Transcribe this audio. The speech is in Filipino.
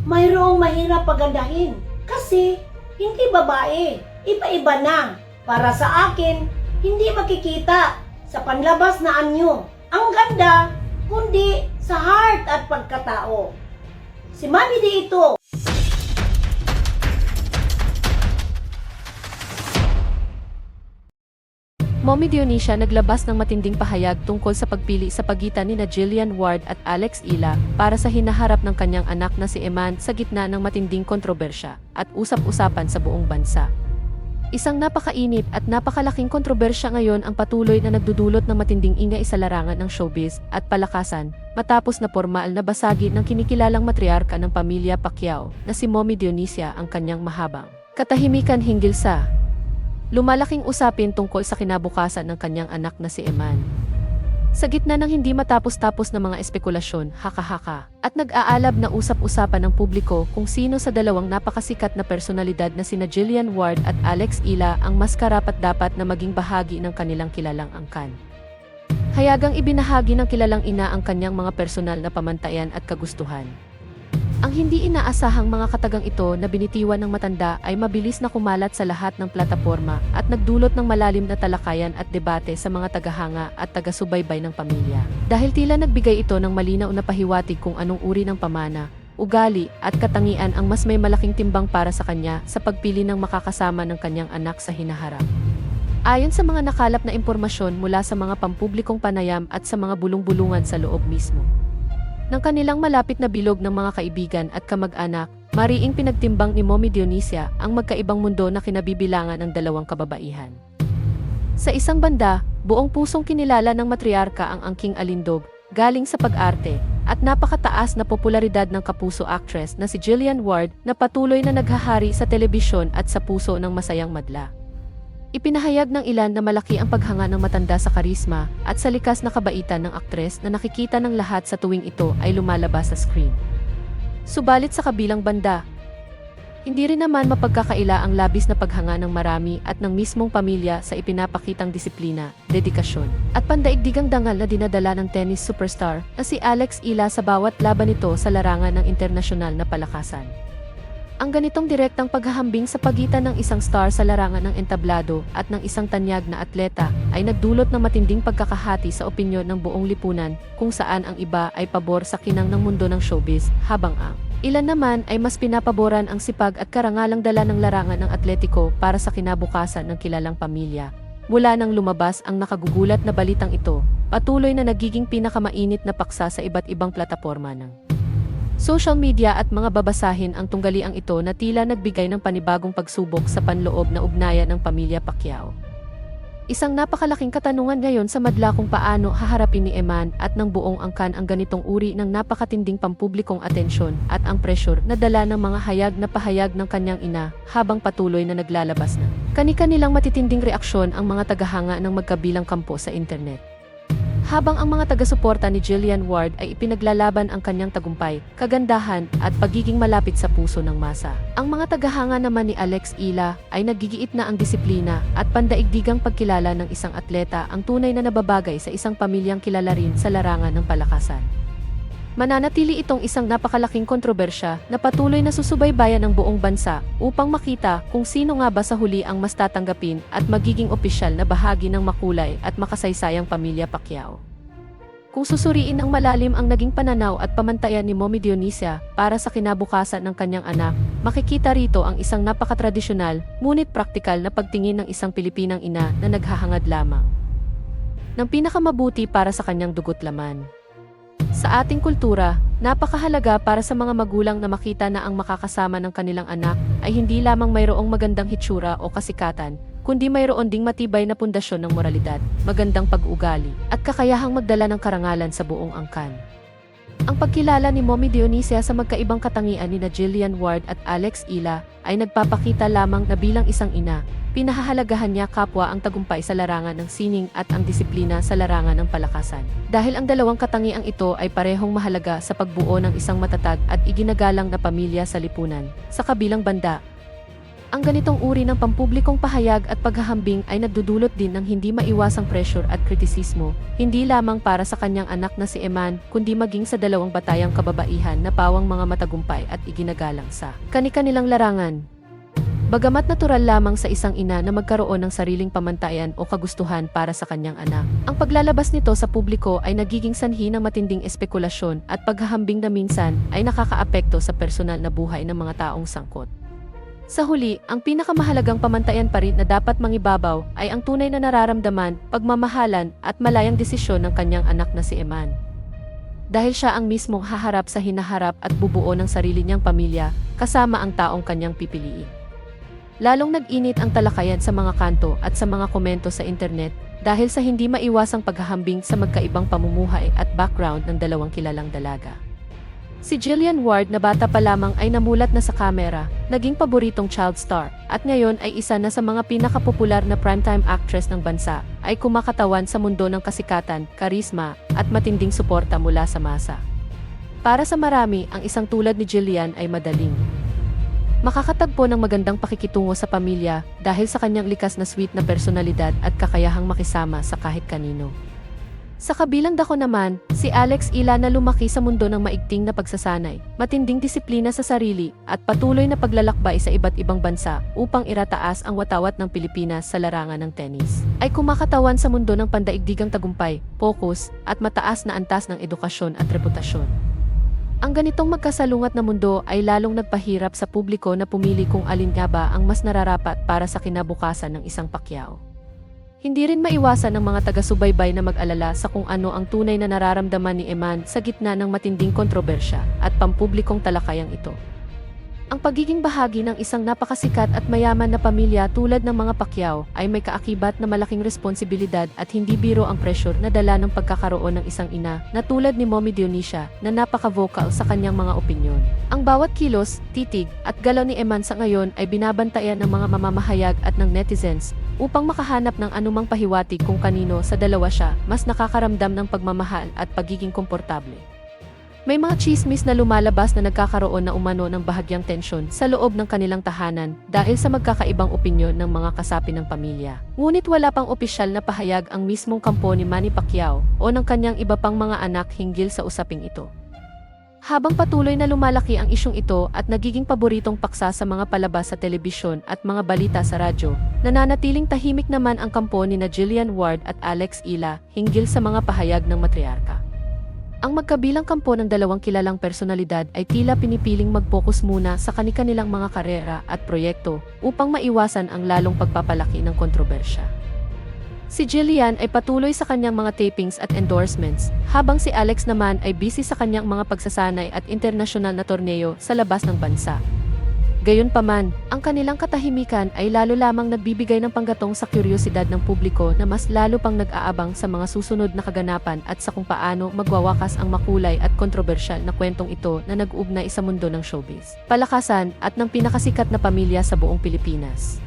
mayroong mahirap pagandahin. Kasi hindi babae, iba-iba na. Para sa akin, hindi makikita sa panlabas na anyo ang ganda, kundi sa heart at pagkatao. Si Mami D ito. Mommy Dionisia naglabas ng matinding pahayag tungkol sa pagpili sa pagitan nina Jillian Ward at Alex Ila para sa hinaharap ng kanyang anak na si Eman sa gitna ng matinding kontrobersya at usap-usapan sa buong bansa. Isang napakainit at napakalaking kontrobersya ngayon ang patuloy na nagdudulot ng matinding ingay sa larangan ng showbiz at palakasan matapos na formal na basagi ng kinikilalang matriarka ng pamilya Pacquiao na si Mommy Dionisia ang kanyang mahabang katahimikan hinggil sa lumalaking usapin tungkol sa kinabukasan ng kanyang anak na si Eman. Sa gitna ng hindi matapos-tapos na mga espekulasyon, haka-haka, at nag-aalab na usap-usapan ng publiko kung sino sa dalawang napakasikat na personalidad na sina Jillian Ward at Alex Ila ang mas karapat-dapat na maging bahagi ng kanilang kilalang angkan. Hayagang ibinahagi ng kilalang ina ang kanyang mga personal na pamantayan at kagustuhan. Ang hindi inaasahang mga katagang ito na binitiwan ng matanda ay mabilis na kumalat sa lahat ng plataporma at nagdulot ng malalim na talakayan at debate sa mga tagahanga at taga-subaybay ng pamilya. Dahil tila nagbigay ito ng malinaw na pahiwatig kung anong uri ng pamana, ugali at katangian ang mas may malaking timbang para sa kanya sa pagpili ng makakasama ng kanyang anak sa hinaharap. Ayon sa mga nakalap na impormasyon mula sa mga pampublikong panayam at sa mga bulong-bulungan sa loob mismo ng kanilang malapit na bilog ng mga kaibigan at kamag-anak, mariing pinagtimbang ni Mommy Dionisia ang magkaibang mundo na kinabibilangan ng dalawang kababaihan. Sa isang banda, buong pusong kinilala ng matriarka ang angking alindog, galing sa pag-arte, at napakataas na popularidad ng kapuso actress na si Jillian Ward na patuloy na naghahari sa telebisyon at sa puso ng masayang madla. Ipinahayag ng ilan na malaki ang paghanga ng matanda sa karisma at sa likas na kabaitan ng aktres na nakikita ng lahat sa tuwing ito ay lumalabas sa screen. Subalit sa kabilang banda, hindi rin naman mapagkakaila ang labis na paghanga ng marami at ng mismong pamilya sa ipinapakitang disiplina, dedikasyon, at pandaigdigang dangal na dinadala ng tennis superstar na si Alex Ila sa bawat laban nito sa larangan ng internasyonal na palakasan. Ang ganitong direktang paghahambing sa pagitan ng isang star sa larangan ng entablado at ng isang tanyag na atleta ay nagdulot ng matinding pagkakahati sa opinyon ng buong lipunan kung saan ang iba ay pabor sa kinang ng mundo ng showbiz habang ang ilan naman ay mas pinapaboran ang sipag at karangalang dala ng larangan ng atletiko para sa kinabukasan ng kilalang pamilya. Mula nang lumabas ang nakagugulat na balitang ito, patuloy na nagiging pinakamainit na paksa sa iba't ibang plataporma ng social media at mga babasahin ang tunggaliang ito na tila nagbigay ng panibagong pagsubok sa panloob na ugnayan ng pamilya Pacquiao. Isang napakalaking katanungan ngayon sa madla kung paano haharapin ni Eman at ng buong angkan ang ganitong uri ng napakatinding pampublikong atensyon at ang pressure na dala ng mga hayag na pahayag ng kanyang ina habang patuloy na naglalabas ng kani-kanilang matitinding reaksyon ang mga tagahanga ng magkabilang kampo sa internet. Habang ang mga taga-suporta ni Jillian Ward ay ipinaglalaban ang kanyang tagumpay, kagandahan at pagiging malapit sa puso ng masa. Ang mga tagahanga naman ni Alex Ila ay nagigiit na ang disiplina at pandaigdigang pagkilala ng isang atleta ang tunay na nababagay sa isang pamilyang kilala rin sa larangan ng palakasan. Mananatili itong isang napakalaking kontrobersya na patuloy na susubaybayan ng buong bansa upang makita kung sino nga ba sa huli ang mas tatanggapin at magiging opisyal na bahagi ng makulay at makasaysayang pamilya Pacquiao. Kung susuriin ang malalim ang naging pananaw at pamantayan ni Mommy Dionisia para sa kinabukasan ng kanyang anak, makikita rito ang isang napakatradisyonal ngunit praktikal na pagtingin ng isang Pilipinang ina na naghahangad lamang ng pinakamabuti para sa kanyang dugo't laman. Sa ating kultura, napakahalaga para sa mga magulang na makita na ang makakasama ng kanilang anak ay hindi lamang mayroong magandang hitsura o kasikatan, kundi mayroon ding matibay na pundasyon ng moralidad, magandang pag-ugali, at kakayahang magdala ng karangalan sa buong angkan. Ang pagkilala ni Mommy Dionisia sa magkaibang katangian ni Jillian Ward at Alex Ila ay nagpapakita lamang na bilang isang ina, pinahahalagahan niya kapwa ang tagumpay sa larangan ng sining at ang disiplina sa larangan ng palakasan. Dahil ang dalawang katangiang ito ay parehong mahalaga sa pagbuo ng isang matatag at iginagalang na pamilya sa lipunan. Sa kabilang banda, Ang ganitong uri ng pampublikong pahayag at paghahambing ay nagdudulot din ng hindi maiwasang pressure at kritisismo, hindi lamang para sa kanyang anak na si Eman, kundi maging sa dalawang batayang kababaihan na pawang mga matagumpay at iginagalang sa kani-kanilang larangan. Bagamat natural lamang sa isang ina na magkaroon ng sariling pamantayan o kagustuhan para sa kanyang anak, ang paglalabas nito sa publiko ay nagiging sanhi ng matinding espekulasyon at paghahambing na minsan ay nakakaapekto sa personal na buhay ng mga taong sangkot. Sa huli, ang pinakamahalagang pamantayan pa rin na dapat mangibabaw ay ang tunay na nararamdaman, pagmamahalan at malayang desisyon ng kanyang anak na si Eman. Dahil siya ang mismong haharap sa hinaharap at bubuo ng sarili niyang pamilya kasama ang taong kanyang pipiliin. Lalong nag-init ang talakayan sa mga kanto at sa mga komento sa internet dahil sa hindi maiwasang paghahambing sa magkaibang pamumuhay at background ng dalawang kilalang dalaga. Si Jillian Ward na bata pa lamang ay namulat na sa kamera, naging paboritong child star, at ngayon ay isa na sa mga pinakapopular na primetime actress ng bansa, ay kumakatawan sa mundo ng kasikatan, karisma, at matinding suporta mula sa masa. Para sa marami, ang isang tulad ni Jillian ay madaling makakatagpo ng magandang pakikitungo sa pamilya dahil sa kanyang likas na sweet na personalidad at kakayahang makisama sa kahit kanino. Sa kabilang dako naman, si Alex Ila na lumaki sa mundo ng maigting na pagsasanay, matinding disiplina sa sarili, at patuloy na paglalakbay sa iba't ibang bansa upang irataas ang watawat ng Pilipinas sa larangan ng tennis, ay kumakatawan sa mundo ng pandaigdigang tagumpay, focus, at mataas na antas ng edukasyon at reputasyon. Ang ganitong magkasalungat na mundo ay lalong nagpahirap sa publiko na pumili kung alin nga ba ang mas nararapat para sa kinabukasan ng isang Pacquiao. Hindi rin maiwasan ng mga taga-subaybay na mag-alala sa kung ano ang tunay na nararamdaman ni Eman sa gitna ng matinding kontrobersya at pampublikong talakayang ito. Ang pagiging bahagi ng isang napakasikat at mayaman na pamilya tulad ng mga Pacquiao ay may kaakibat na malaking responsibilidad at hindi biro ang pressure na dala ng pagkakaroon ng isang ina na tulad ni Mommy Dionisia na napaka-vocal sa kanyang mga opinyon. Ang bawat kilos, titig at galaw ni Eman sa ngayon ay binabantayan ng mga mamamahayag at ng netizens upang makahanap ng anumang pahiwatig kung kanino sa dalawa siya mas nakakaramdam ng pagmamahal at pagiging komportable. May mga chismis na lumalabas na nagkakaroon na umano ng bahagyang tensyon sa loob ng kanilang tahanan dahil sa magkakaibang opinyon ng mga kasapi ng pamilya. Ngunit wala pang opisyal na pahayag ang mismong kampo ni Manny Pacquiao o ng kanyang iba pang mga anak hinggil sa usaping ito. Habang patuloy na lumalaki ang isyong ito at nagiging paboritong paksa sa mga palabas sa telebisyon at mga balita sa radyo, nananatiling tahimik naman ang kampo ni na Jillian Ward at Alex Ila hinggil sa mga pahayag ng matriarka. Ang magkabilang kampo ng dalawang kilalang personalidad ay tila pinipiling mag-focus muna sa kani-kanilang mga karera at proyekto upang maiwasan ang lalong pagpapalaki ng kontrobersya. Si Jillian ay patuloy sa kanyang mga tapings at endorsements, habang si Alex naman ay busy sa kanyang mga pagsasanay at internasyonal na torneo sa labas ng bansa. Gayunpaman, ang kanilang katahimikan ay lalo lamang nagbibigay ng panggatong sa kuryosidad ng publiko na mas lalo pang nag-aabang sa mga susunod na kaganapan at sa kung paano magwawakas ang makulay at kontrobersyal na kwentong ito na nag-uugnay sa mundo ng showbiz, palakasan at ng pinakasikat na pamilya sa buong Pilipinas.